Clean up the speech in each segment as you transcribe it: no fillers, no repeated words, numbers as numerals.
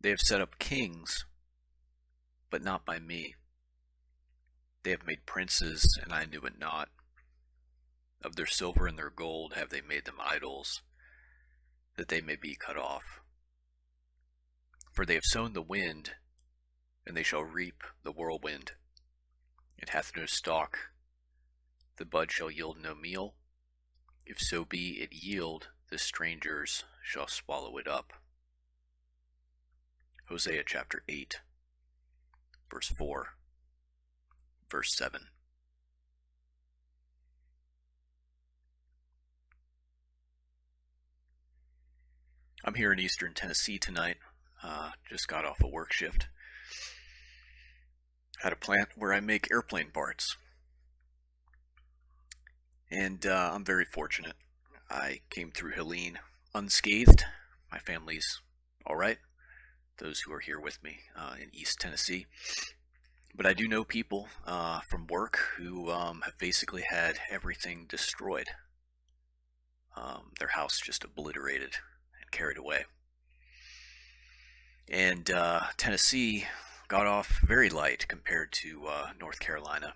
They have set up kings, but not by me. They have made princes, and I knew it not. Of their silver and their gold have they made them idols, that they may be cut off. For they have sown the wind, and they shall reap the whirlwind. It hath no stalk, the bud shall yield no meal. If so be it yield, the strangers shall swallow it up. Hosea chapter 8, verse 4, verse 7. I'm here in eastern Tennessee tonight. Just got off a work shift at a plant where I make airplane parts. And I'm very fortunate. I came through Helene unscathed. My family's all right, those who are here with me in East Tennessee. But I do know people from work who have basically had everything destroyed. Their house just obliterated and carried away. And Tennessee got off very light compared to North Carolina.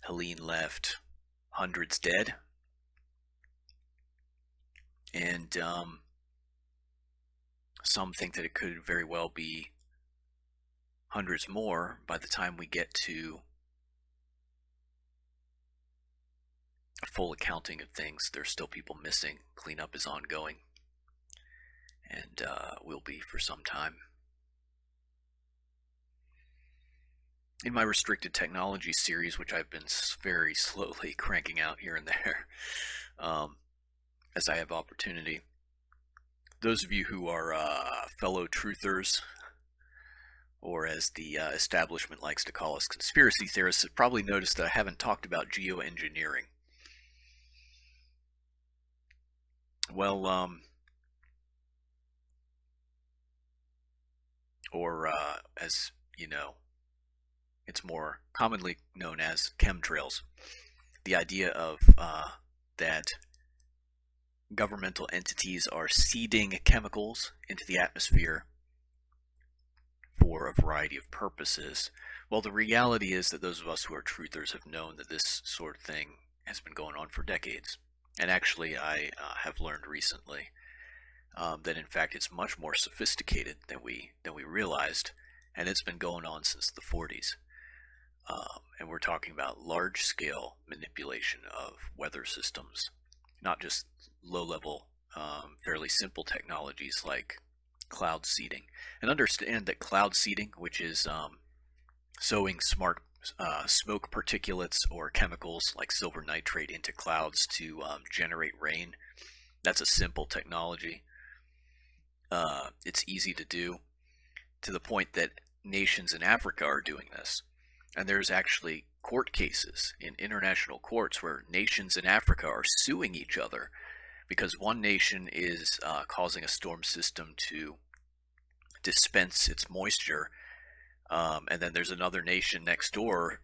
Helene left hundreds dead. And some think that it could very well be hundreds more by the time we get to a full accounting of things. There's still people missing. Cleanup is ongoing. And will be for some time. In my restricted technology series, which I've been very slowly cranking out here and there, as I have opportunity, those of you who are fellow truthers, or as the establishment likes to call us, conspiracy theorists, have probably noticed that I haven't talked about geoengineering. Well, or as you know, it's more commonly known as chemtrails. The idea of that governmental entities are seeding chemicals into the atmosphere for a variety of purposes. Well, the reality is that those of us who are truthers have known that this sort of thing has been going on for decades. And actually, I have learned recently that in fact it's much more sophisticated than we realized, and it's been going on since the 40s. And we're talking about large-scale manipulation of weather systems, not just low-level, fairly simple technologies like cloud seeding. And understand that cloud seeding, which is sowing smoke particulates or chemicals like silver nitrate into clouds to generate rain, that's a simple technology. It's easy to do, to the point that nations in Africa are doing this. And there's actually court cases in international courts where nations in Africa are suing each other because one nation is causing a storm system to dispense its moisture, and then there's another nation next door,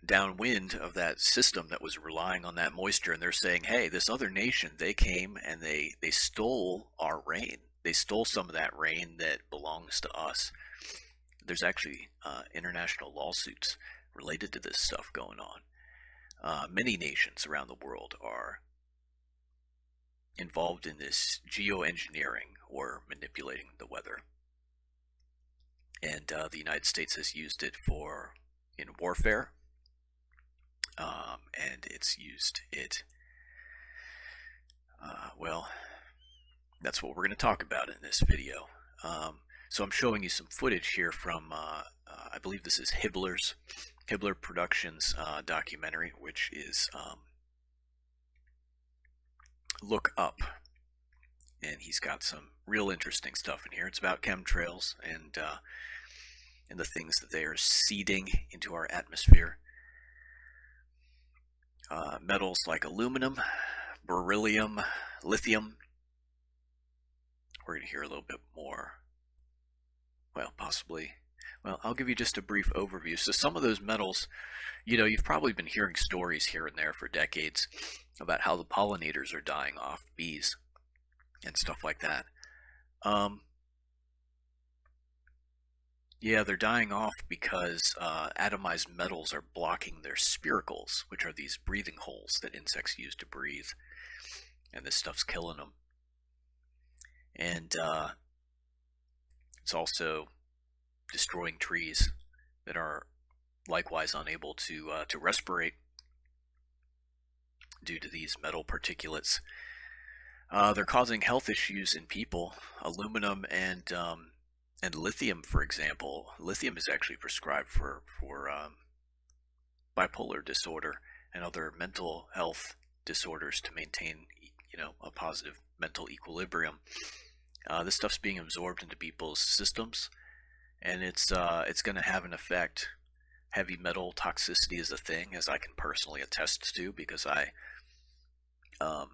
downwind of that system that was relying on that moisture, and they're saying, hey, this other nation, they came and they stole our rain. They stole some of that rain that belongs to us. There's actually international lawsuits related to this stuff going on. Many nations around the world are involved in this geoengineering or manipulating the weather. And the United States has used it in warfare, and it's used it, well, that's what we're going to talk about in this video. So I'm showing you some footage here from, I believe this is Hibbler Productions documentary, which is Look Up. And he's got some real interesting stuff in here. It's about chemtrails and the things that they are seeding into our atmosphere. Metals like aluminum, beryllium, lithium. We're going to hear a little bit more. Well, possibly. Well, I'll give you just a brief overview. So some of those metals, you've probably been hearing stories here and there for decades about how the pollinators are dying off, bees and stuff like that. Yeah, they're dying off because atomized metals are blocking their spiracles, which are these breathing holes that insects use to breathe, and this stuff's killing them. And it's also destroying trees that are likewise unable to respirate due to these metal particulates. They're causing health issues in people. Aluminum and lithium, for example. Lithium is actually prescribed for bipolar disorder and other mental health disorders to maintain, a positive mental equilibrium. This stuff's being absorbed into people's systems, and it's going to have an effect. Heavy metal toxicity is a thing, as I can personally attest to, because I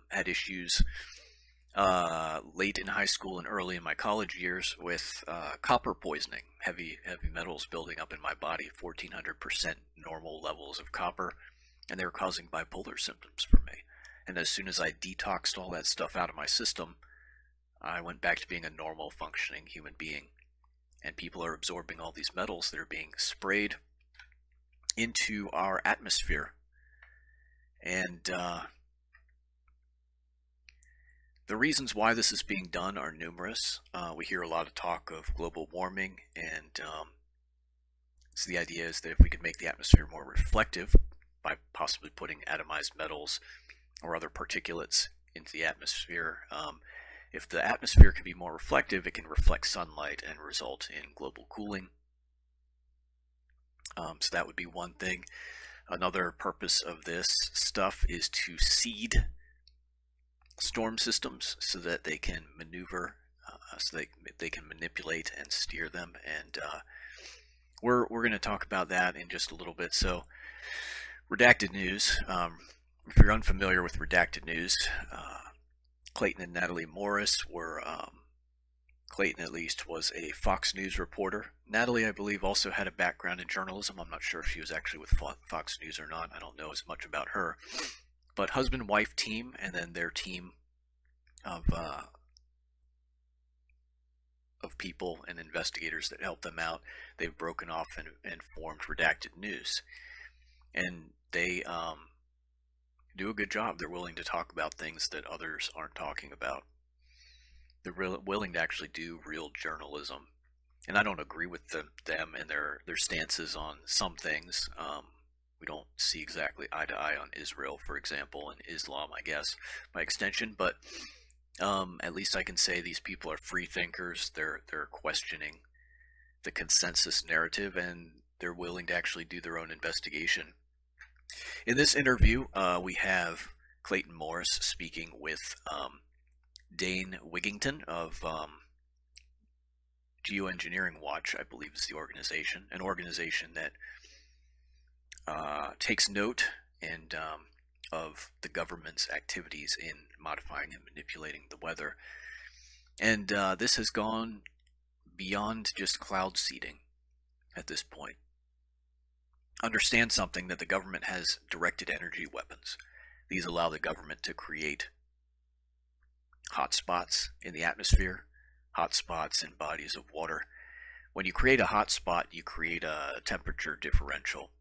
had issues late in high school and early in my college years with copper poisoning, heavy metals building up in my body, 1400% normal levels of copper, and they were causing bipolar symptoms for me. And as soon as I detoxed all that stuff out of my system, I went back to being a normal functioning human being. And people are absorbing all these metals that are being sprayed into our atmosphere. And the reasons why this is being done are numerous. We hear a lot of talk of global warming, and so the idea is that if we could make the atmosphere more reflective by possibly putting atomized metals or other particulates into the atmosphere, if the atmosphere can be more reflective, it can reflect sunlight and result in global cooling. So that would be one thing. Another purpose of this stuff is to seed storm systems so that they can maneuver, so they can manipulate and steer them. And we're going to talk about that in just a little bit. So, redacted news. If you're unfamiliar with redacted news, Clayton and Natalie Morris were. Clayton, at least, was a Fox News reporter. Natalie, I believe, also had a background in journalism. I'm not sure if she was actually with Fox News or not. I don't know as much about her. But husband-wife team, and then their team of people and investigators that help them out, they've broken off and formed Redacted News. And they do a good job. They're willing to talk about things that others aren't talking about. They're willing to actually do real journalism. And I don't agree with them and their stances on some things. We don't see exactly eye to eye on Israel, for example, and Islam, I guess, by extension. But at least I can say these people are free thinkers. They're questioning the consensus narrative, and they're willing to actually do their own investigation. In this interview, we have Clayton Morris speaking with Dane Wigington of Geoengineering Watch, I believe is the organization, an organization that takes note and of the government's activities in modifying and manipulating the weather. And this has gone beyond just cloud seeding at this point. Understand something, that the government has directed energy weapons. These allow the government to create hotspots in the atmosphere, hotspots in bodies of water. When you create a hotspot, you create a temperature differential.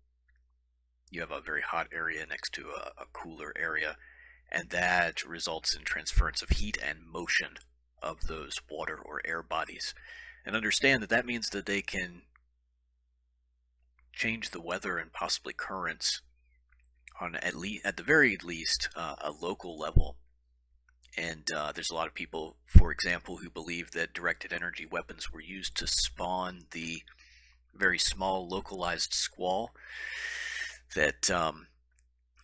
You have a very hot area next to a cooler area, and that results in transference of heat and motion of those water or air bodies. And understand that that means that they can change the weather and possibly currents on at the very least a local level. And there's a lot of people, for example, who believe that directed energy weapons were used to spawn the very small localized squall that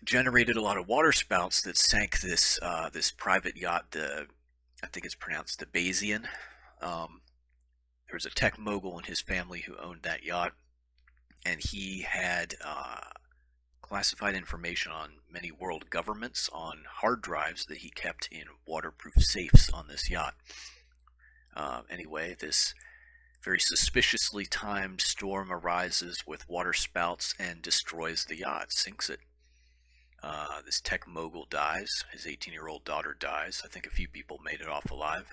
generated a lot of water spouts that sank this private yacht. I think it's pronounced the Bayesian. There was a tech mogul and his family who owned that yacht, and he had classified information on many world governments on hard drives that he kept in waterproof safes on this yacht. Anyway, this very suspiciously timed storm arises with water spouts and destroys the yacht, sinks it. This tech mogul dies. His 18-year-old daughter dies. I think a few people made it off alive.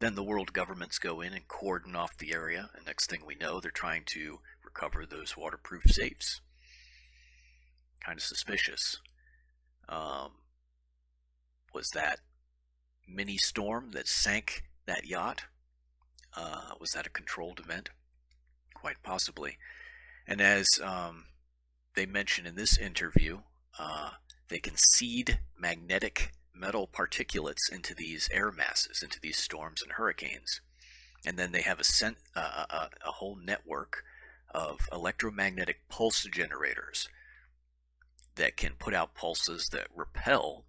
Then the world governments go in and cordon off the area, and next thing we know, they're trying to recover those waterproof safes. Kind of suspicious. Was that mini storm that sank that yacht? Was that a controlled event? Quite possibly. And as they mentioned in this interview, they can seed magnetic metal particulates into these air masses, into these storms and hurricanes. And then they have a whole network of electromagnetic pulse generators that can put out pulses that repel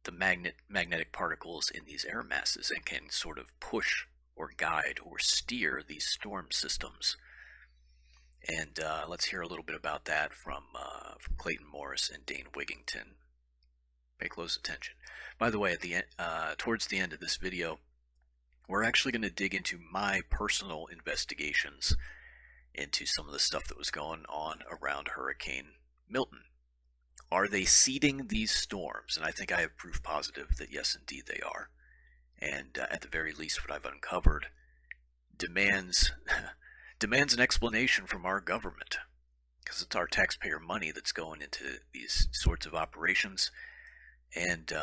the magnetic particles in these air masses and can sort of push or guide or steer these storm systems. And let's hear a little bit about that from Clayton Morris and Dane Wigington. Pay close attention. By the way, at the towards the end of this video, we're actually going to dig into my personal investigations into some of the stuff that was going on around Hurricane Milton. Are they seeding these storms? And I think I have proof positive that yes, indeed they are. And at the very least, what I've uncovered demands an explanation from our government, because it's our taxpayer money that's going into these sorts of operations. And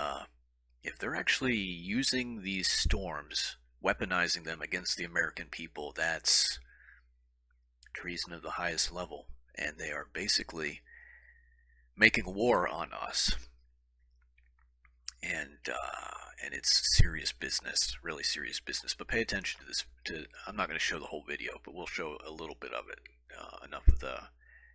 if they're actually using these storms, weaponizing them against the American people, that's treason of the highest level. And they are basically making war on us. And it's serious business, really serious business. But pay attention to this. I'm not going to show the whole video, but we'll show a little bit of it, enough of the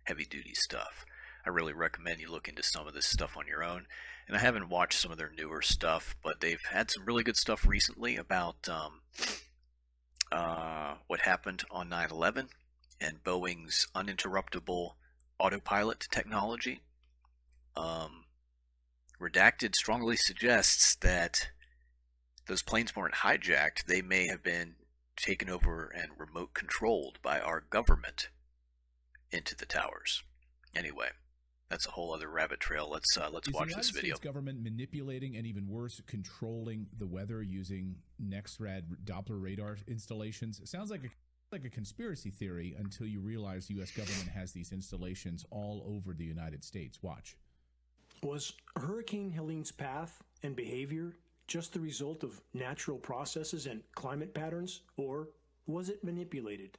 heavy-duty stuff. I really recommend you look into some of this stuff on your own. And I haven't watched some of their newer stuff, but they've had some really good stuff recently about what happened on 9/11 and Boeing's uninterruptible autopilot technology. Redacted strongly suggests that those planes weren't hijacked. They may have been taken over and remote controlled by our government into the towers. Anyway, that's a whole other rabbit trail. Let's watch this video. Is the United States government manipulating and even worse, controlling the weather using NEXRAD Doppler radar installations? It sounds like a conspiracy theory until you realize the U.S. government has these installations all over the United States. Watch. Was Hurricane Helene's path and behavior just the result of natural processes and climate patterns, or was it manipulated?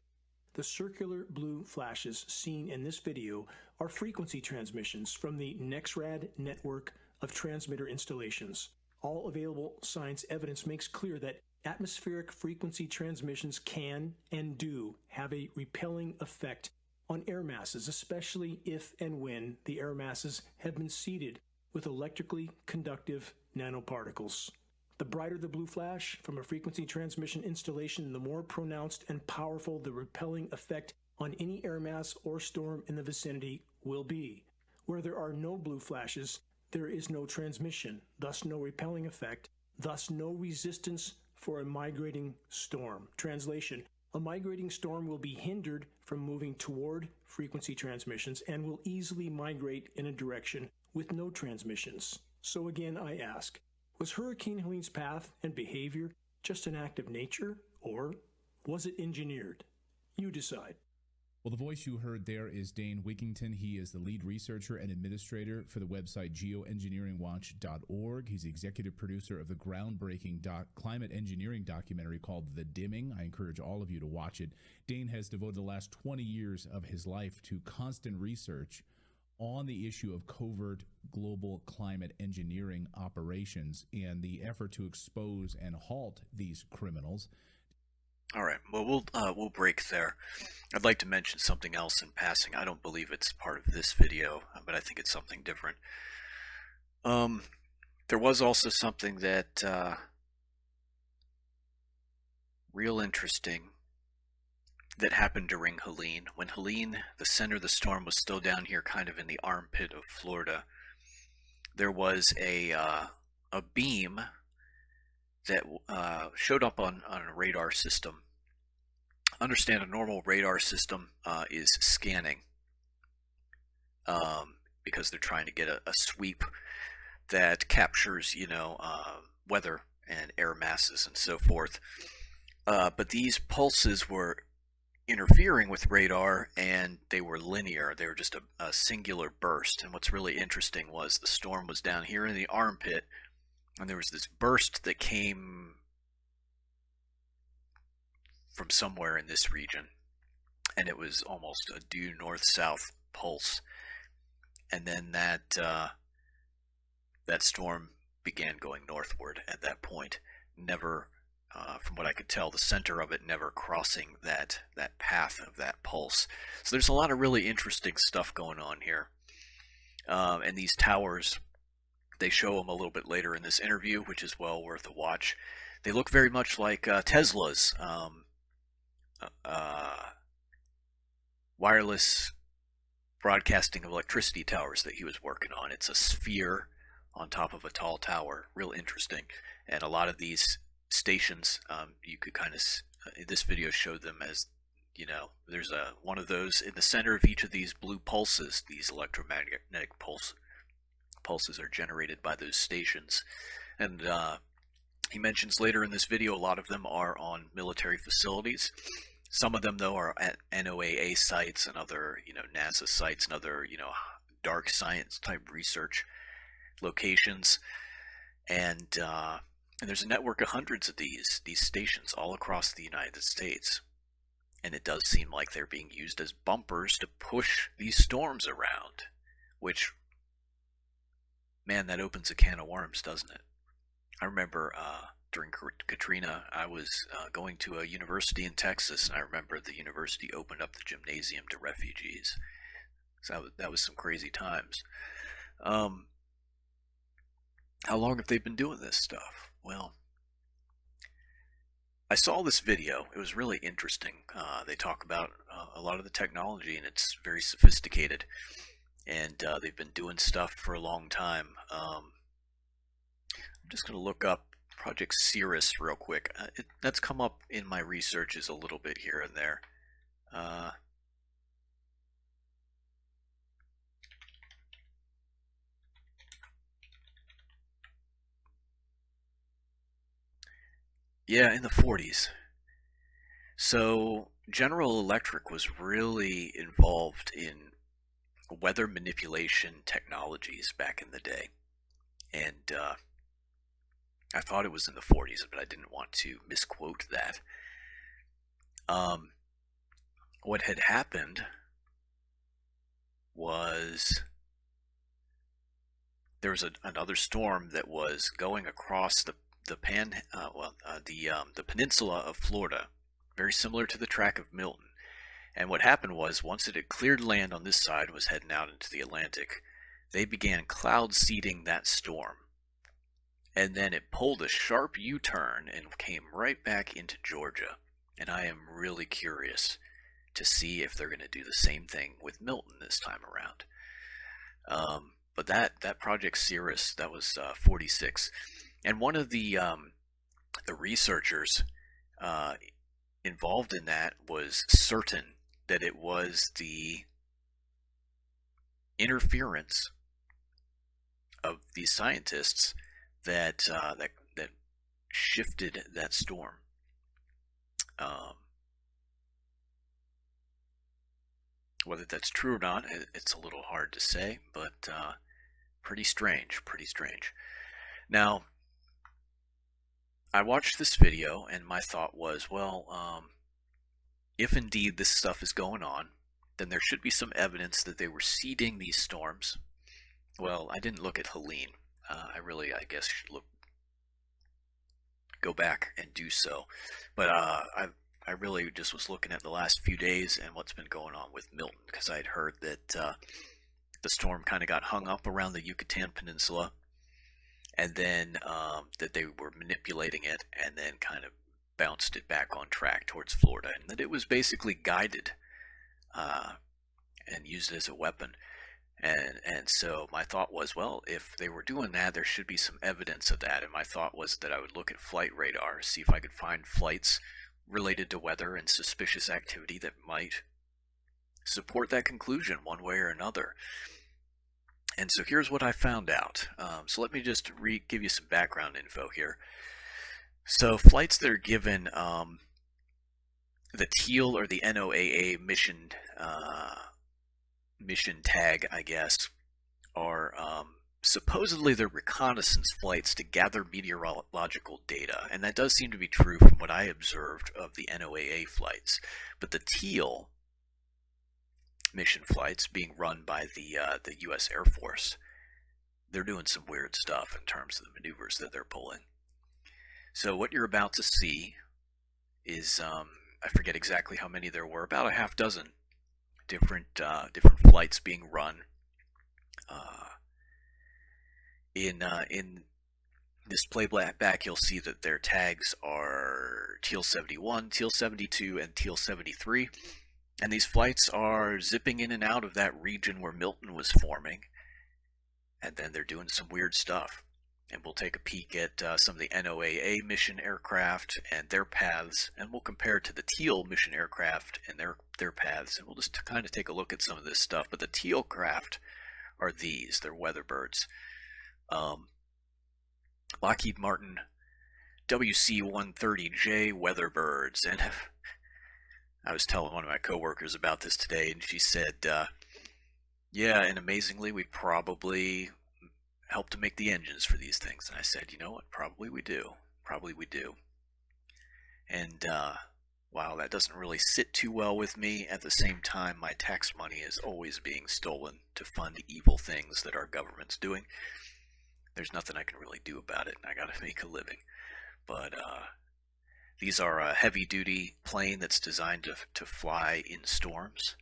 The circular blue flashes seen in this video are frequency transmissions from the NEXRAD network of transmitter installations. All available science evidence makes clear that atmospheric frequency transmissions can and do have a repelling effect on air masses, especially if and when the air masses have been seeded with electrically conductive nanoparticles. The brighter the blue flash from a frequency transmission installation, the more pronounced and powerful the repelling effect on any air mass or storm in the vicinity will be. Where there are no blue flashes, there is no transmission, thus no repelling effect, thus no resistance for a migrating storm. Translation: a migrating storm will be hindered from moving toward frequency transmissions and will easily migrate in a direction with no transmissions. So again, I ask, was Hurricane Helene's path and behavior just an act of nature, or was it engineered? You decide. Well, the voice you heard there is Dane Wigington. He is the lead researcher and administrator for the website geoengineeringwatch.org. He's the executive producer of the groundbreaking climate engineering documentary called The Dimming. I encourage all of you to watch it. Dane has devoted the last 20 years of his life to constant research on the issue of covert global climate engineering operations and the effort to expose and halt these criminals. All right. Well, we'll break there. I'd like to mention something else in passing. I don't believe it's part of this video, but I think it's something different. There was also something that real interesting that happened during Helene. When Helene, the center of the storm, was still down here, kind of in the armpit of Florida, there was a beam that showed up on a radar system. Understand, a normal radar system is scanning because they're trying to get a sweep that captures, weather and air masses and so forth. But these pulses were interfering with radar, and they were linear. They were just a singular burst. And what's really interesting was the storm was down here in the armpit, and there was this burst that came from somewhere in this region, and it was almost a due north-south pulse. And then that storm began going northward at that point, never, from what I could tell, the center of it never crossing that path of that pulse. So there's a lot of really interesting stuff going on here. And these towers, they show them a little bit later in this interview, which is well worth a watch. They look very much like Tesla's wireless broadcasting of electricity towers that he was working on. It's a sphere on top of a tall tower. Real interesting. And a lot of these stations, you could kind of, this video showed them as, you know, there's one of those in the center of each of these blue pulses. These electromagnetic pulses are generated by those stations. And he mentions later in this video, a lot of them are on military facilities. Some of them, though, are at NOAA sites and other, you know, NASA sites and other, you know, dark science type research locations. And there's a network of hundreds of these stations all across the United States. And it does seem like they're being used as bumpers to push these storms around, which, man, that opens a can of worms, doesn't it? I remember during Katrina, I was going to a university in Texas, and I remember the university opened up the gymnasium to refugees. So that was some crazy times. How long have they been doing this stuff? Well, I saw this video. It was really interesting. They talk about a lot of the technology, and it's very sophisticated. And they've been doing stuff for a long time. I'm just going to look up Project Cirrus real quick. That's come up in my researches a little bit here and there. Yeah, in the 40s. So General Electric was really involved in weather manipulation technologies back in the day. And I thought it was in the 40s, but I didn't want to misquote that. What had happened was there was another storm that was going across the peninsula of Florida, very similar to the track of Milton. And what happened was, once it had cleared land on this side, was heading out into the Atlantic, they began cloud seeding that storm. And then it pulled a sharp U-turn and came right back into Georgia. And I am really curious to see if they're going to do the same thing with Milton this time around. But that Project Cirrus, that was 46. And one of the researchers involved in that was certain that it was the interference of these scientists that shifted that storm. Whether that's true or not, it's a little hard to say, but pretty strange. Now, I watched this video, and my thought was, well, if indeed this stuff is going on, then there should be some evidence that they were seeding these storms. Well, I didn't look at Helene. I guess should go back and do so. But I really just was looking at the last few days and what's been going on with Milton, because I had heard that the storm kind of got hung up around the Yucatan Peninsula, and then that they were manipulating it and then kind of bounced it back on track towards Florida, and that it was basically guided and used as a weapon. And so my thought was, well, if they were doing that, there should be some evidence of that. And my thought was that I would look at flight radar, see if I could find flights related to weather and suspicious activity that might support that conclusion one way or another. And so here's what I found out. So let me just give you some background info here. So flights that are given the TEAL or the NOAA mission tag, I guess, are supposedly they're reconnaissance flights to gather meteorological data, and that does seem to be true from what I observed of the NOAA flights. But the TEAL mission flights being run by the U.S. Air Force, they're doing some weird stuff in terms of the maneuvers that they're pulling. So what you're about to see is, I forget exactly how many there were, about a half dozen different flights being run. In this playback, you'll see that their tags are TEAL 71, TEAL 72, and TEAL 73. And these flights are zipping in and out of that region where Milton was forming. And then they're doing some weird stuff. And we'll take a peek at some of the NOAA mission aircraft and their paths, and we'll compare it to the TEAL mission aircraft and their paths, and we'll just kind of take a look at some of this stuff. But the TEAL craft are these. They're Weatherbirds. Lockheed Martin WC-130J Weatherbirds. And I was telling one of my coworkers about this today, and she said, yeah, and amazingly, we probably help to make the engines for these things. And I said, you know what, probably we do. And wow, that doesn't really sit too well with me. At the same time, my tax money is always being stolen to fund evil things that our government's doing. There's nothing I can really do about it, and I gotta make a living. But these are a heavy duty plane that's designed to fly in storms.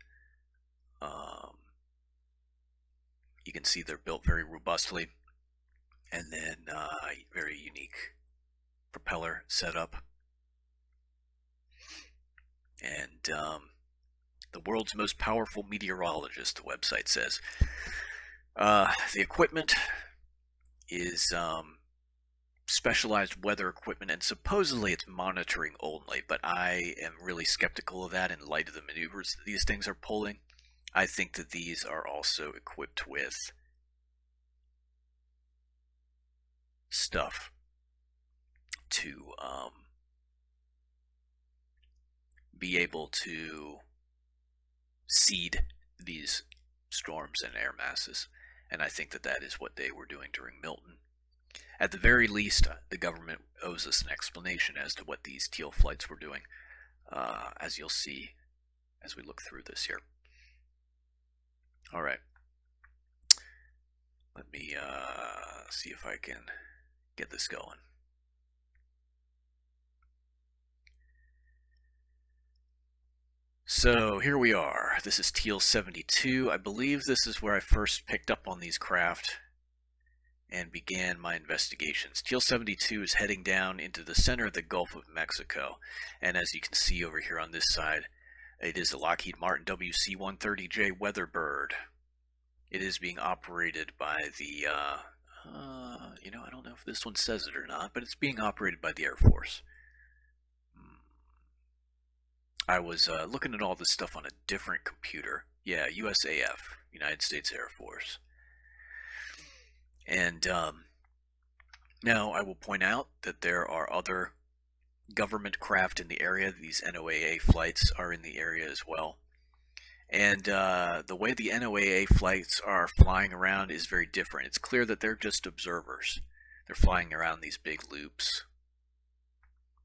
You can see they're built very robustly, and then very unique propeller setup. And the world's most powerful meteorologist, the website says. The equipment is specialized weather equipment, and supposedly it's monitoring only, but I am really skeptical of that in light of the maneuvers that these things are pulling. I think that these are also equipped with stuff to be able to seed these storms and air masses, and I think that that is what they were doing during Milton. At the very least, the government owes us an explanation as to what these TEAL flights were doing, as you'll see as we look through this here. All right. Let me see if I can get this going. So here we are. This is TEAL 72. I believe this is where I first picked up on these craft and began my investigations. TEAL 72 is heading down into the center of the Gulf of Mexico, and as you can see over here on this side, it is a Lockheed Martin WC-130J Weatherbird. It is being operated by the, I don't know if this one says it or not, but it's being operated by the Air Force. I was looking at all this stuff on a different computer. Yeah, USAF, United States Air Force. And now I will point out that there are other government craft in the area. These NOAA flights are in the area as well. And the way the NOAA flights are flying around is very different. It's clear that they're just observers. They're flying around these big loops,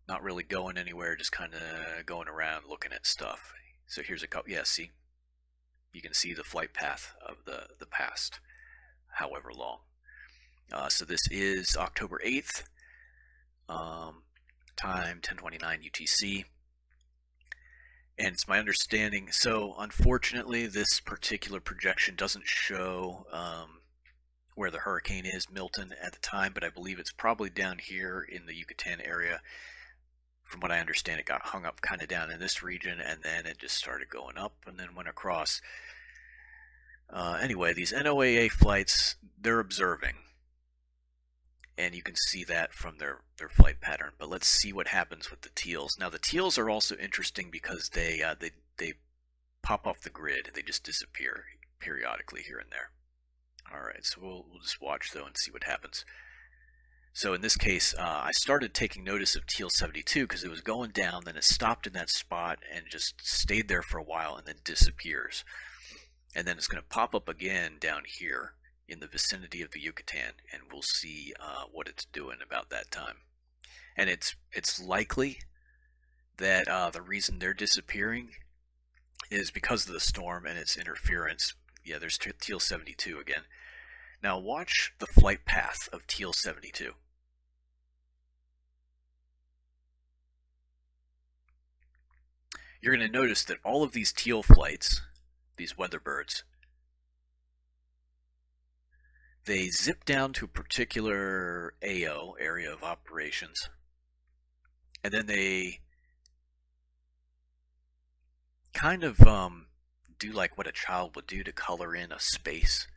not really going anywhere, just kind of going around looking at stuff. So here's a couple. Yeah, see? You can see the flight path of the past, however long. So this is October 8th, time 10:29 UTC. And it's my understanding, so unfortunately this particular projection doesn't show where the hurricane is, Milton, at the time, but I believe it's probably down here in the Yucatan area. From what I understand, it got hung up kind of down in this region, and then it just started going up and then went across. Anyway, these NOAA flights, they're observing, and you can see that from their flight pattern. But let's see what happens with the TEALs. Now the TEALs are also interesting because they pop off the grid. They just disappear periodically here and there. All right, so we'll just watch though and see what happens. So in this case, I started taking notice of Teal 72 because it was going down, then it stopped in that spot and just stayed there for a while and then disappears. And then it's going to pop up again down here in the vicinity of the Yucatan, and we'll see what it's doing about that time. And it's likely that the reason they're disappearing is because of the storm and its interference. Yeah, there's Teal 72 again. Now watch the flight path of Teal 72. You're going to notice that all of these teal flights, these weatherbirds, they zip down to a particular AO, area of operations, and then they kind of do like what a child would do to color in a space,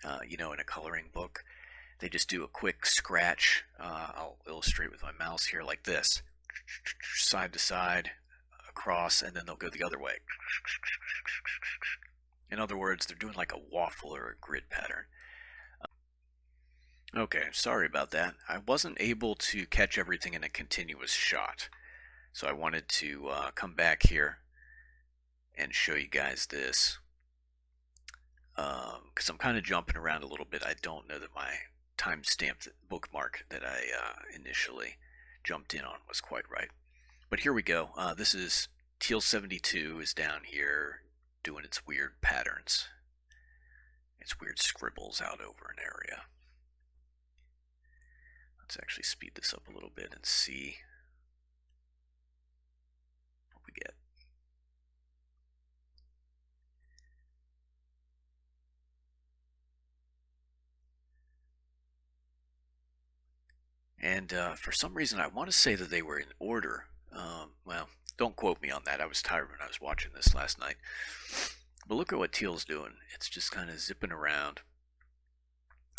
in a coloring book. They just do a quick scratch. I'll illustrate with my mouse here like this, side to side, across, and then they'll go the other way. In other words, they're doing like a waffle or a grid pattern. Okay, sorry about that. I wasn't able to catch everything in a continuous shot, so I wanted to come back here and show you guys this, because I'm kind of jumping around a little bit. I don't know that my timestamped bookmark that I initially jumped in on was quite right. But here we go. This is Teal 72 is down here doing its weird patterns, its weird scribbles out over an area. Let's actually speed this up a little bit and see what we get. And for some reason, I want to say that they were in order. Well, don't quote me on that. I was tired when I was watching this last night. But look at what Teal's doing. It's just kind of zipping around.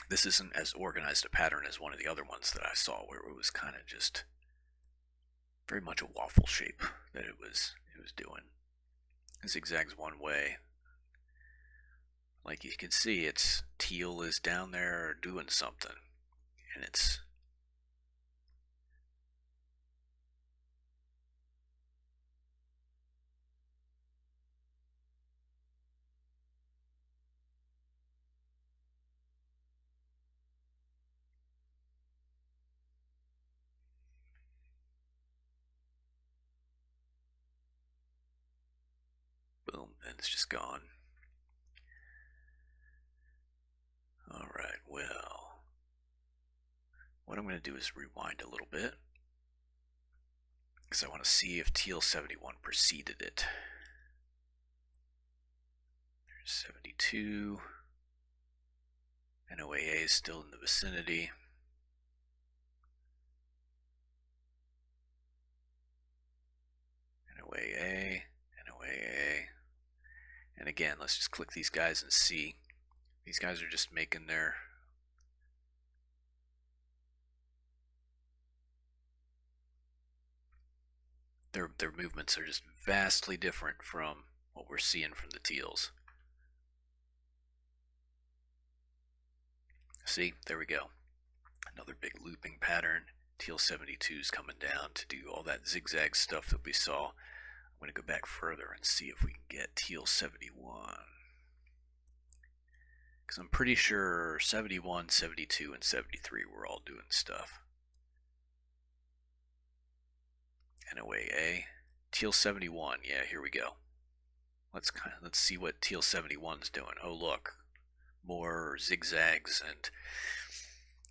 This isn't as organized a pattern as one of the other ones that I saw, where it was kind of just very much a waffle shape that it was doing. It zigzags one way. Like you can see, it's Teal is down there doing something, and it's boom, and it's just gone. Alright, well, what I'm going to do is rewind a little bit, because I want to see if Teal 71 preceded it. There's 72. NOAA is still in the vicinity. NOAA. And again, let's just click these guys and see. These guys are just making their movements are just vastly different from what we're seeing from the Teals. See, there we go. Another big looping pattern. Teal 72's coming down to do all that zigzag stuff that we saw. I'm going to go back further and see if we can get Teal 71. Because I'm pretty sure 71, 72, and 73 were all doing stuff. NOAA. Teal 71, yeah, here we go. Let's see what Teal 71's doing. Oh, look. More zigzags and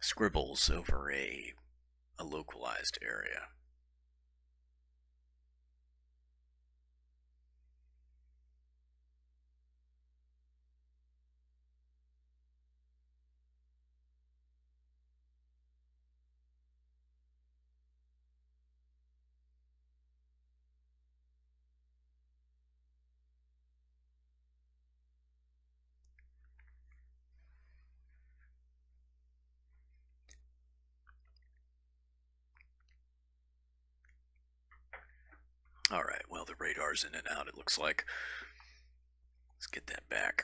scribbles over a localized area. Alright, well, the radar's in and out, it looks like. Let's get that back.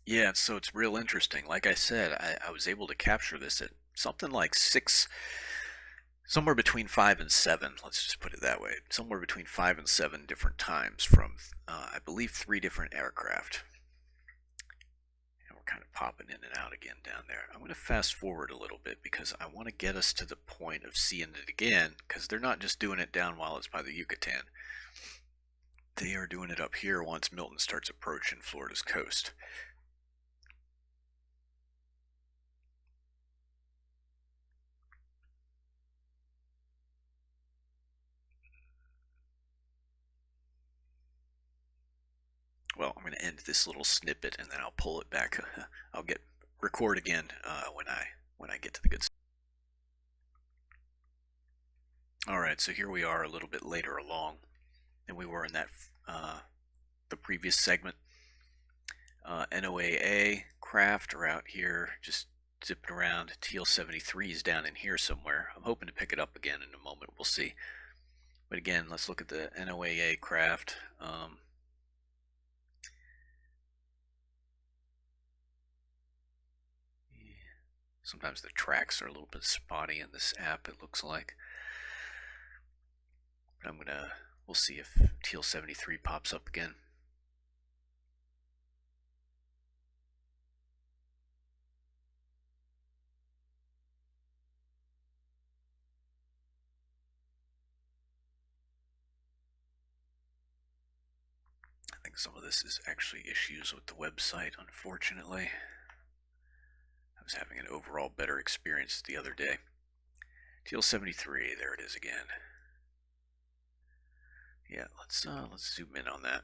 Yeah, so it's real interesting. Like I said, I was able to capture this at something like six, somewhere between 5 and 7. Let's just put it that way. Somewhere between 5 and 7 different times from, I believe, 3 different aircraft. And we're kind of popping in and out again down there. I'm going to fast forward a little bit because I want to get us to the point of seeing it again, because they're not just doing it down while it's by the Yucatan. They are doing it up here once Milton starts approaching Florida's coast. Well, I'm going to end this little snippet and then I'll pull it back. I'll get record again when I get to the good stuff. All right, so here we are a little bit later along than we were in that the previous segment. NOAA craft are out here just zipping around. TEAL 73 is down in here somewhere. I'm hoping to pick it up again in a moment. We'll see. But again, let's look at the NOAA craft. Sometimes the tracks are a little bit spotty in this app, it looks like. We'll see if TEAL 73 pops up again. I think some of this is actually issues with the website, unfortunately. I was having an overall better experience the other day. TEAL 73, there it is again. Yeah, let's zoom in on that.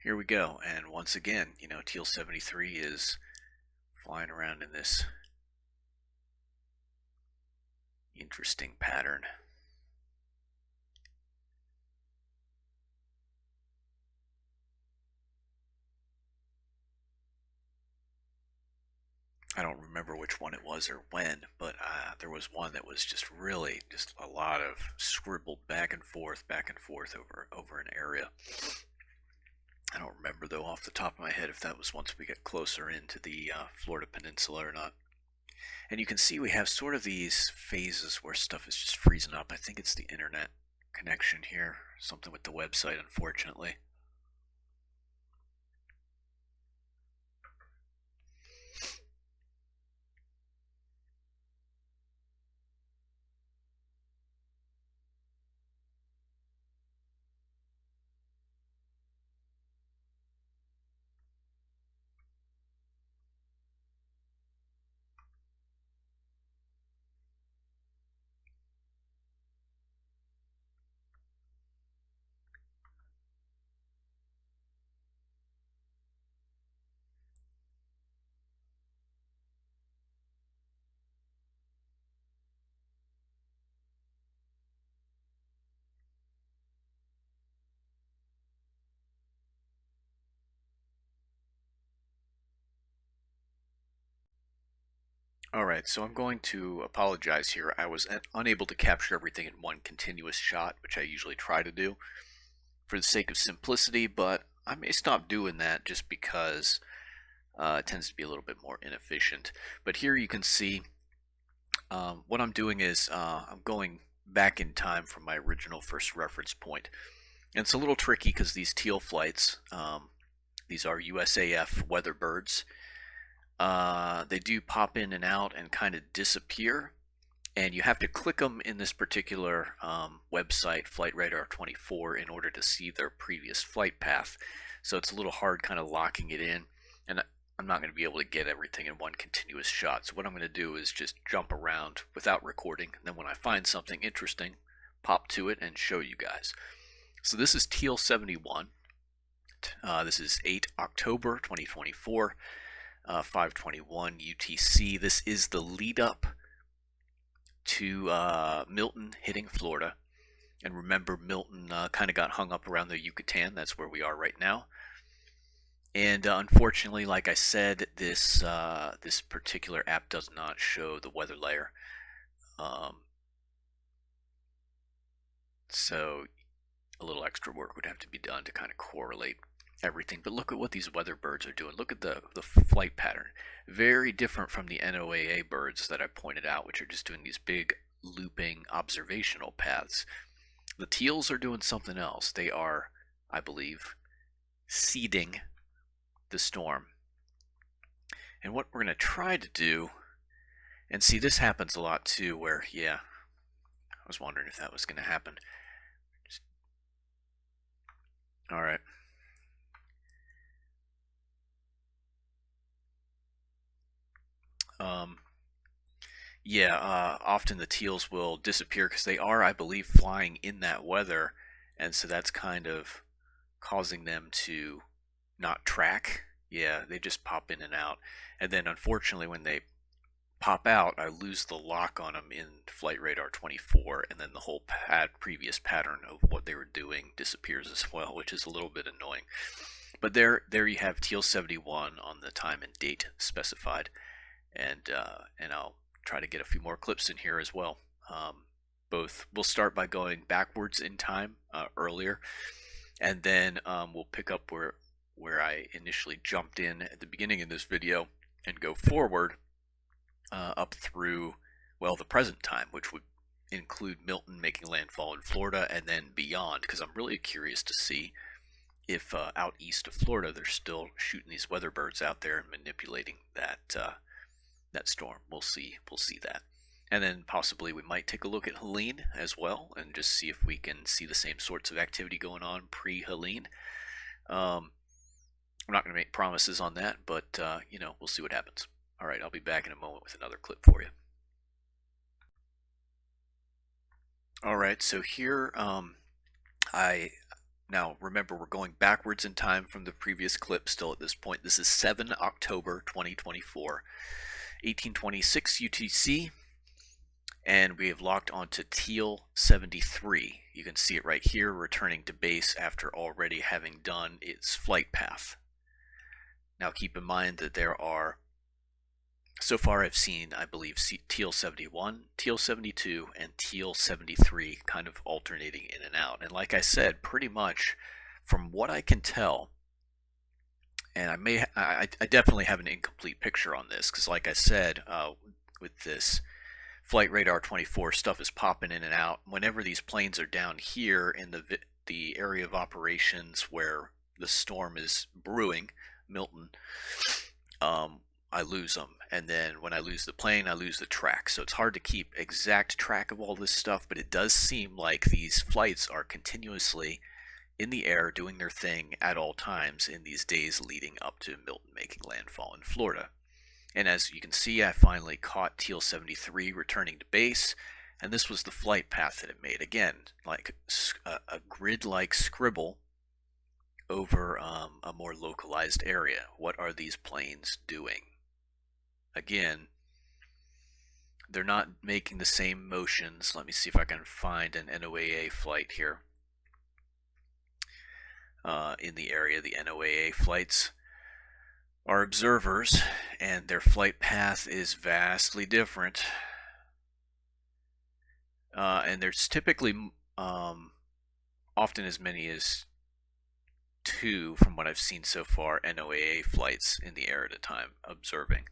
Here we go, and once again, TEAL 73 is flying around in this interesting pattern. I don't remember which one it was or when, but there was one that was just really just a lot of scribbled back and forth over an area. I don't remember though off the top of my head if that was once we get closer into the Florida Peninsula or not. And you can see we have sort of these phases where stuff is just freezing up. I think it's the internet connection here, something with the website, unfortunately. Alright, so I'm going to apologize here. I was unable to capture everything in one continuous shot, which I usually try to do for the sake of simplicity, but I may stop doing that just because it tends to be a little bit more inefficient. But here you can see what I'm doing is I'm going back in time from my original first reference point. And it's a little tricky because these TEAL flights, these are USAF Weatherbirds, they do pop in and out and kind of disappear, and you have to click them in this particular website, Flight Radar 24, in order to see their previous flight path. So it's a little hard kind of locking it in, and I'm not going to be able to get everything in one continuous shot. So what I'm going to do is just jump around without recording, and then when I find something interesting, pop to it and show you guys. So this is TEAL 71. This is 8 October 2024. 521 UTC. This is the lead up to Milton hitting Florida. And remember, Milton kind of got hung up around the Yucatan. That's where we are right now. And unfortunately, like I said, this particular app does not show the weather layer. So a little extra work would have to be done to kind of correlate everything, but look at what these Weatherbirds are doing. Look at the flight pattern. Very different from the NOAA birds that I pointed out, which are just doing these big looping observational paths. The TEALs are doing something else. They are, I believe, seeding the storm. And what we're going to try to do, and see, this happens a lot too, where, yeah, I was wondering if that was going to happen. All right. Often the TEALs will disappear because they are, I believe, flying in that weather, and so that's kind of causing them to not track. Yeah, they just pop in and out, and then unfortunately when they pop out, I lose the lock on them in Flight Radar 24, and then the whole previous pattern of what they were doing disappears as well, which is a little bit annoying. But there you have TEAL 71 on the time and date specified, and I'll try to get a few more clips in here as well. We'll start by going backwards in time earlier, and then we'll pick up where I initially jumped in at the beginning of this video and go forward up through, well, the present time, which would include Milton making landfall in Florida and then beyond, because I'm really curious to see if out east of Florida they're still shooting these Weatherbirds out there and manipulating that storm. We'll see that. And then possibly we might take a look at Helene as well and just see if we can see the same sorts of activity going on pre-Helene. I'm not going to make promises on that, but we'll see what happens. All right, I'll be back in a moment with another clip for you. All right, so here now remember, we're going backwards in time from the previous clip still at this point. This is 7 October 2024, 1826 UTC, and we have locked onto TEAL 73. You can see it right here, returning to base after already having done its flight path. Now keep in mind that there are, so far I've seen, I believe, TEAL 71, TEAL 72, and TEAL 73 kind of alternating in and out. And like I said, pretty much from what I can tell, and I definitely have an incomplete picture on this, because like I said, with this Flight Radar 24, stuff is popping in and out. Whenever these planes are down here in the area of operations where the storm is brewing, Milton, I lose them, and then when I lose the plane, I lose the track. So it's hard to keep exact track of all this stuff, but it does seem like these flights are continuously in the air doing their thing at all times in these days leading up to Milton making landfall in Florida. And as you can see, I finally caught TEAL 73 returning to base, and this was the flight path that it made. Again, like a grid-like scribble over a more localized area. What are these planes doing? Again, they're not making the same motions. Let me see if I can find an NOAA flight here. In the area, the NOAA flights are observers, and their flight path is vastly different. And there's typically often as many as 2, from what I've seen so far, NOAA flights in the air at a time observing.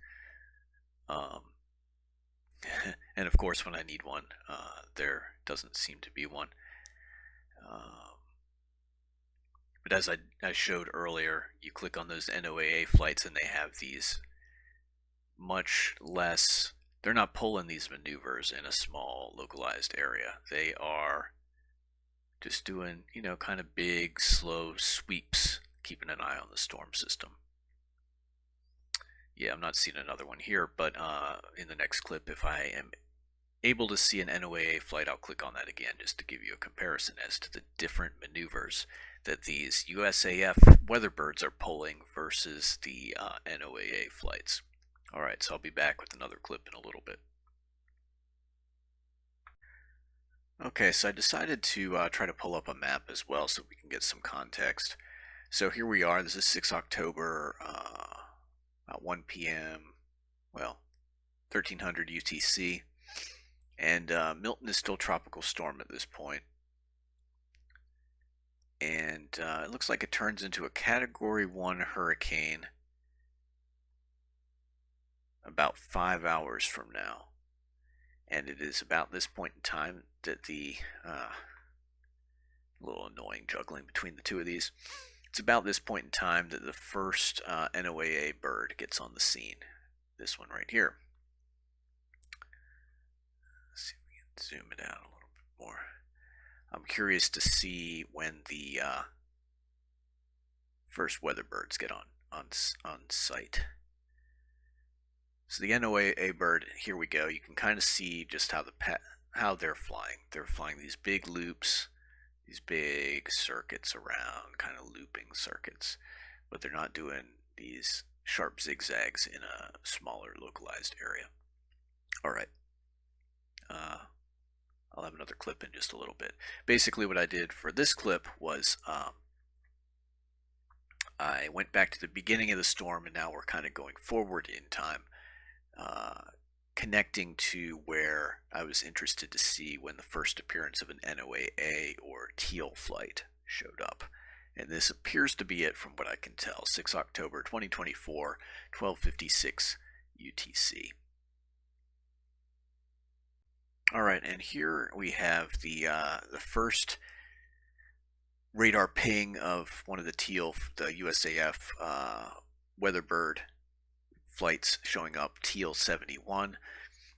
And of course, when I need one, there doesn't seem to be one. But as I showed earlier, you click on those NOAA flights and they have these much less, they're not pulling these maneuvers in a small localized area. They are just doing, kind of big, slow sweeps, keeping an eye on the storm system. Yeah, I'm not seeing another one here, but in the next clip, if I am able to see an NOAA flight, I'll click on that again just to give you a comparison as to the different maneuvers that these USAF Weatherbirds are pulling versus the NOAA flights. All right, so I'll be back with another clip in a little bit. Okay, so I decided to try to pull up a map as well so we can get some context. So here we are. This is 6 October, about 1 p.m., well, 1300 UTC, and Milton is still tropical storm at this point. and it looks like it turns into a Category 1 hurricane about 5 hours from now. And it is about this point in time that the little annoying juggling between the two of these. It's about this point in time that the first NOAA bird gets on the scene. This one right here. Let's see if we can zoom it out a little bit more. I'm curious to see when the first weatherbirds get on site. So the NOAA bird, here we go. You can kind of see just how they're flying. They're flying these big loops, these big circuits around, kind of looping circuits, but they're not doing these sharp zigzags in a smaller localized area. All right. I'll have another clip in just a little bit. Basically what I did for this clip was I went back to the beginning of the storm, and now we're kind of going forward in time, connecting to where I was interested to see when the first appearance of an NOAA or TEAL flight showed up. And this appears to be it from what I can tell. 6 October 2024, 12:56 UTC. All right, and here we have the first radar ping of one of the TEAL, the USAF Weatherbird flights showing up, TEAL 71.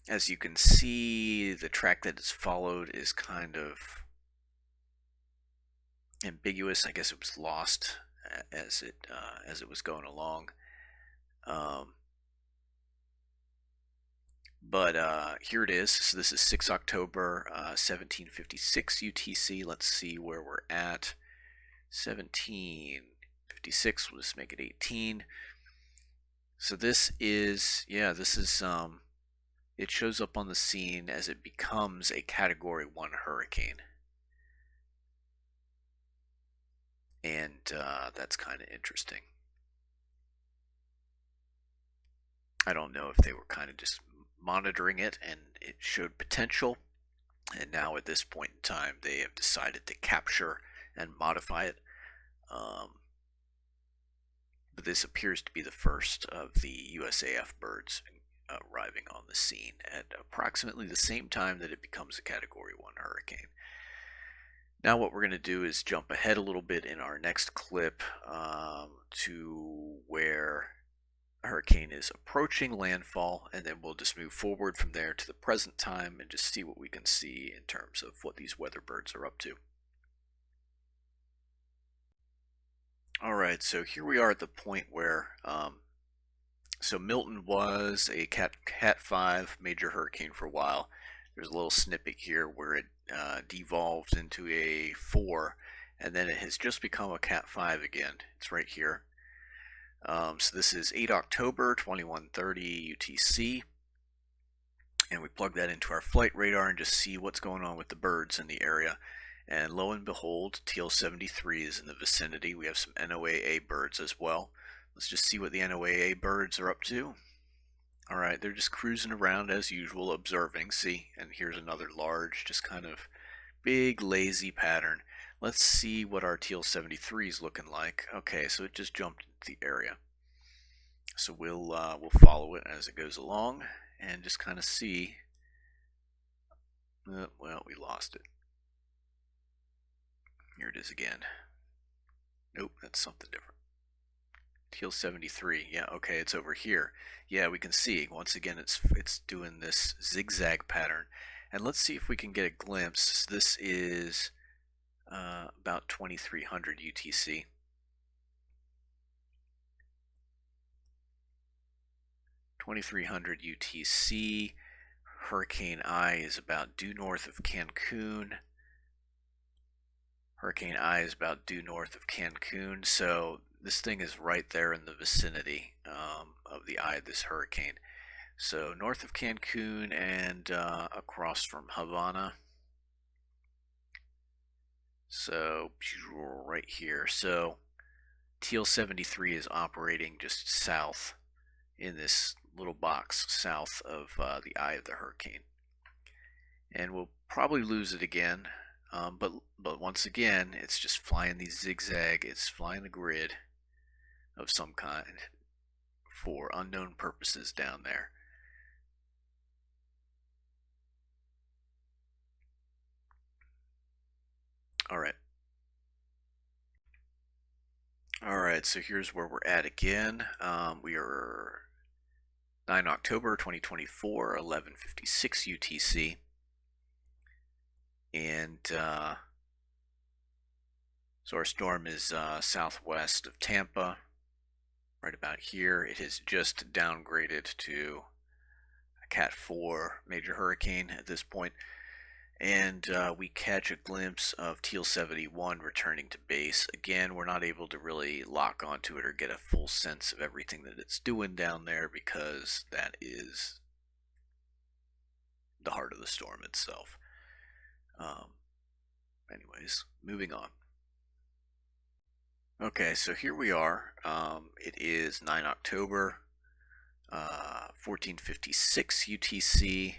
As you can see, the track that is followed is kind of ambiguous. I guess it was lost as it was going along. But here it is. So this is 6 October 1756 UTC. Let's see where we're at. 1756. We'll just make it 18. So this is, it shows up on the scene as it becomes a Category 1 hurricane. And that's kind of interesting. I don't know if they were kind of just monitoring it and it showed potential, and now at this point in time they have decided to capture and modify it. But this appears to be the first of the USAF birds arriving on the scene at approximately the same time that it becomes a Category 1 hurricane. Now what we're going to do is jump ahead a little bit in our next clip to where a hurricane is approaching landfall, and then we'll just move forward from there to the present time and just see what we can see in terms of what these weatherbirds are up to. All right, so here we are at the point where so Milton was a Cat 5 major hurricane for a while. There's a little snippet here where it devolved into a 4, and then it has just become a Cat 5 again. It's right here. So this is 8 October 21:30 UTC, and we plug that into our flight radar and just see what's going on with the birds in the area. And lo and behold, TEAL 73 is in the vicinity. We have some NOAA birds as well. Let's just see what the NOAA birds are up to. All right, they're just cruising around as usual, observing. See, and here's another large, just kind of big, lazy pattern. Let's see what our TEAL 73 is looking like. Okay, so it just jumped into the area. So we'll follow it as it goes along and just kind of see. Well, we lost it. Here it is again. Nope, that's something different. TEAL 73. Yeah, okay, it's over here. Yeah, we can see once again it's doing this zigzag pattern. And let's see if we can get a glimpse. This is about 2300 UTC. 2300 UTC. Hurricane I is about due north of Cancun. Hurricane I is about due north of Cancun, so this thing is right there in the vicinity of the eye of this hurricane. So north of Cancun and across from Havana. So right here. So TEAL 73 is operating just south in this little box south of the eye of the hurricane. And we'll probably lose it again. But once again, it's just flying these zigzag. It's flying the grid of some kind for unknown purposes down there. All right. All right, so here's where we're at again. We are 9 October 2024, 11:56 UTC. And so our storm is southwest of Tampa, right about here. It has just downgraded to a Cat 4 major hurricane at this point. And we catch a glimpse of TEAL 71 returning to base. Again, we're not able to really lock onto it or get a full sense of everything that it's doing down there because that is the heart of the storm itself. Anyways, moving on. Okay, so here we are. It is 9 October, 1456 UTC.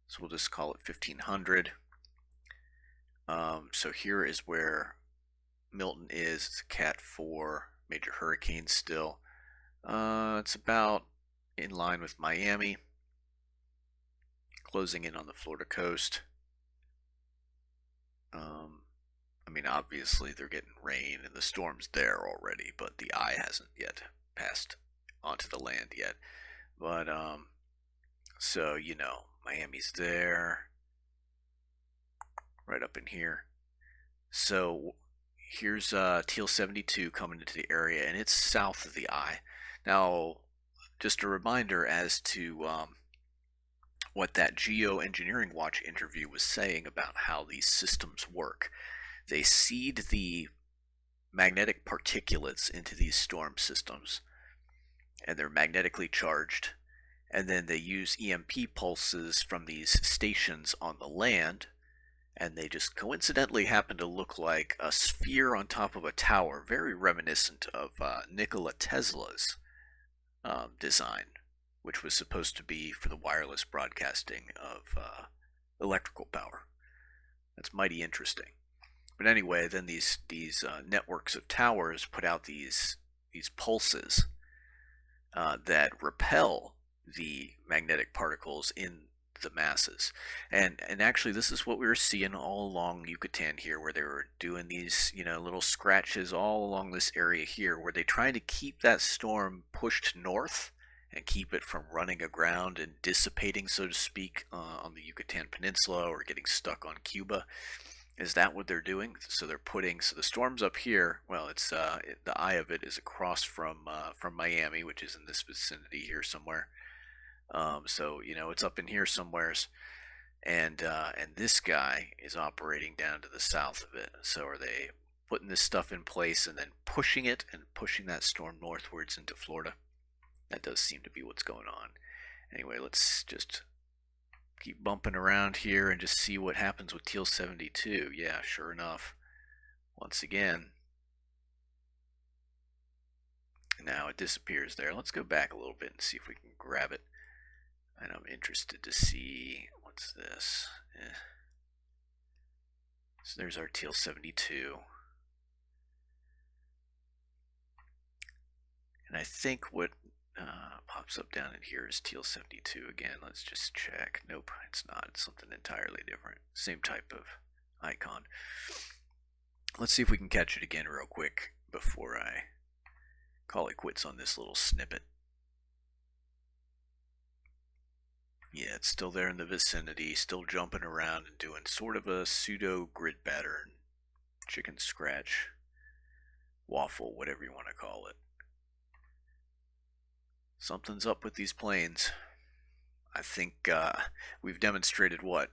So we'll just call it 1500. So here is where Milton is. It's a Cat 4 major hurricane still. It's about in line with Miami, closing in on the Florida coast. I mean, obviously they're getting rain and the storm's there already, but the eye hasn't yet passed onto the land yet. But so you know, Miami's there, right up in here. So here's TEAL 72 coming into the area, and it's south of the eye. Now, just a reminder as to what that Geoengineering Watch interview was saying about how these systems work. They seed the magnetic particulates into these storm systems, and they're magnetically charged, and then they use EMP pulses from these stations on the land, and they just coincidentally happen to look like a sphere on top of a tower, very reminiscent of Nikola Tesla's design, which was supposed to be for the wireless broadcasting of electrical power. That's mighty interesting. But anyway, then these networks of towers put out these pulses that repel the magnetic particles in the masses. And actually, this is what we were seeing all along Yucatan here, where they were doing these, you know, little scratches all along this area here, where they tried to keep that storm pushed north and keep it from running aground and dissipating, so to speak, on the Yucatan Peninsula or getting stuck on Cuba. Is that what they're doing? So they're putting, so the storm's up here. Well, it's the eye of it is across from Miami, which is in this vicinity here somewhere. So you know it's up in here somewheres, and this guy is operating down to the south of it. So are they putting this stuff in place and then pushing it and pushing that storm northwards into Florida? That does seem to be what's going on. Anyway, let's just keep bumping around here and just see what happens with TEAL 72. Yeah, sure enough, once again, now it disappears there. Let's go back a little bit and see if we can grab it. And I'm interested to see, what's this? So there's our TEAL 72. And I think what pops up down in here is TEAL 72 again. Let's just check. Nope, it's not. It's something entirely different. Same type of icon. Let's see if we can catch it again real quick before I call it quits on this little snippet. Yeah, it's still there in the vicinity, still jumping around and doing sort of a pseudo grid pattern, chicken scratch, waffle, whatever you want to call it. Something's up with these planes. I think we've demonstrated what?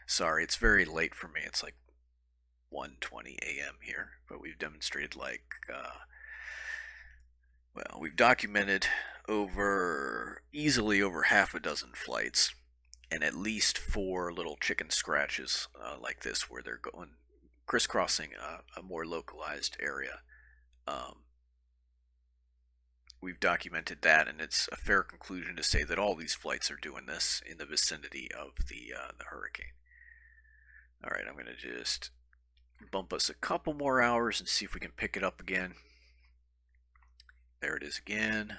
Sorry, it's very late for me. It's like 1:20 a.m. here, but we've demonstrated like, well, we've documented easily over half a dozen flights, and at least 4 little chicken scratches like this, where they're going crisscrossing a more localized area. we've documented that, and it's a fair conclusion to say that all these flights are doing this in the vicinity of the hurricane. All right, I'm going to just bump us a couple more hours and see if we can pick it up again. There it is again.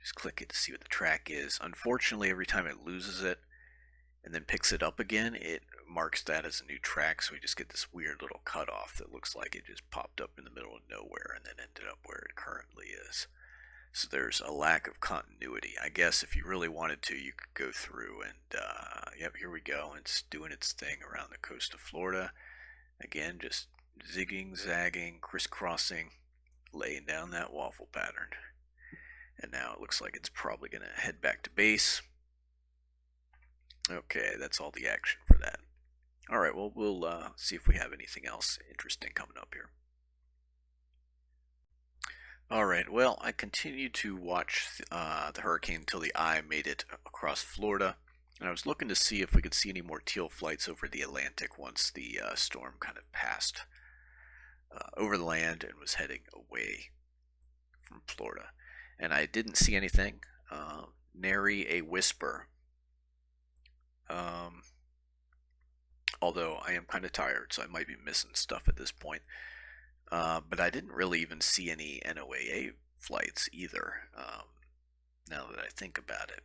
Just click it to see what the track is. Unfortunately, every time it loses it and then picks it up again, it marks that as a new track, so we just get this weird little cutoff that looks like it just popped up in the middle of nowhere and then ended up where it currently is. So there's a lack of continuity. I guess if you really wanted to, you could go through and, yep, here we go. It's doing its thing around the coast of Florida. Again, just zigging, zagging, crisscrossing, laying down that waffle pattern. And now it looks like it's probably going to head back to base. Okay, that's all the action for that. All right, well, we'll see if we have anything else interesting coming up here. All right, well, I continued to watch the hurricane until the eye made it across Florida. And I was looking to see if we could see any more teal flights over the Atlantic once the storm kind of passed over the land and was heading away from Florida. And I didn't see anything, nary a whisper. Although I am kind of tired, so I might be missing stuff at this point. But I didn't really even see any NOAA flights either, now that I think about it.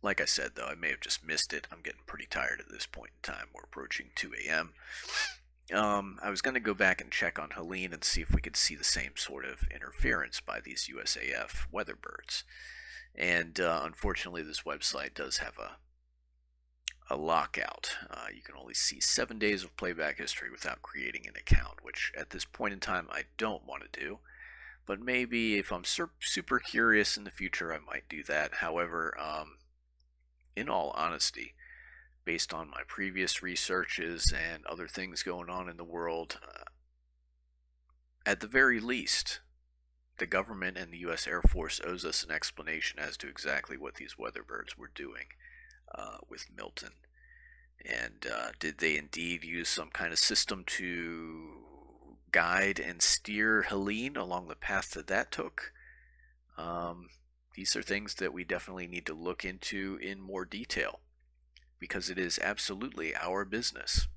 Like I said, though, I may have just missed it. I'm getting pretty tired at this point in time. We're approaching 2 a.m. I was going to go back and check on Helene and see if we could see the same sort of interference by these USAF Weatherbirds. And unfortunately, this website does have a lockout. You can only see 7 days of playback history without creating an account, which at this point in time I don't want to do. But maybe if I'm super curious in the future, I might do that. However, in all honesty, based on my previous researches and other things going on in the world, at the very least, the government and the U.S. Air Force owes us an explanation as to exactly what these Weatherbirds were doing with Milton. And did they indeed use some kind of system to guide and steer Helene along the path that took? These are things that we definitely need to look into in more detail, because it is absolutely our business.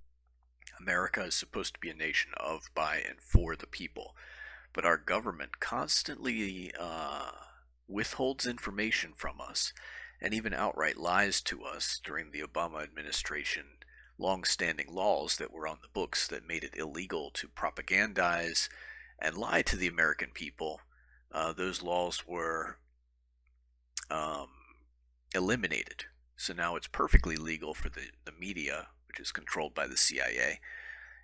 America is supposed to be a nation of, by, and for the people, but our government constantly withholds information from us and even outright lies to us. During the Obama administration, long-standing laws that were on the books that made it illegal to propagandize and lie to the American people, those laws were eliminated. So now it's perfectly legal for the media, which is controlled by the CIA,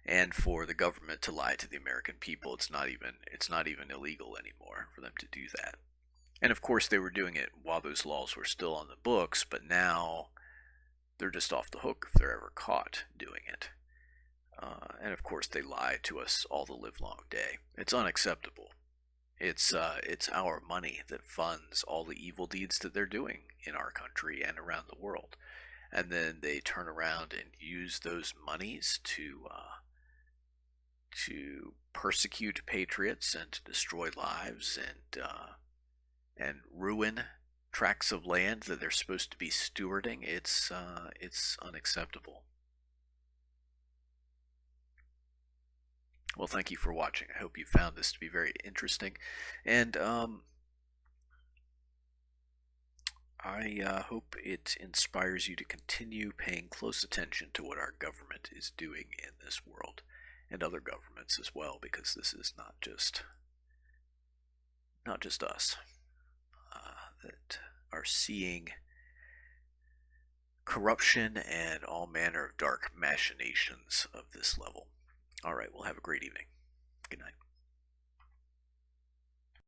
and for the government to lie to the American people. It's not even illegal anymore for them to do that. And of course they were doing it while those laws were still on the books, but now they're just off the hook if they're ever caught doing it. And of course they lie to us all the livelong day. It's unacceptable. It's our money that funds all the evil deeds that they're doing in our country and around the world. And then they turn around and use those monies to persecute patriots and to destroy lives and ruin tracts of land that they're supposed to be stewarding. It's unacceptable. Well, thank you for watching. I hope you found this to be very interesting, and I hope it inspires you to continue paying close attention to what our government is doing in this world, and other governments as well, because this is not just us that are seeing corruption and all manner of dark machinations of this level. All right, well, have a great evening. Good night.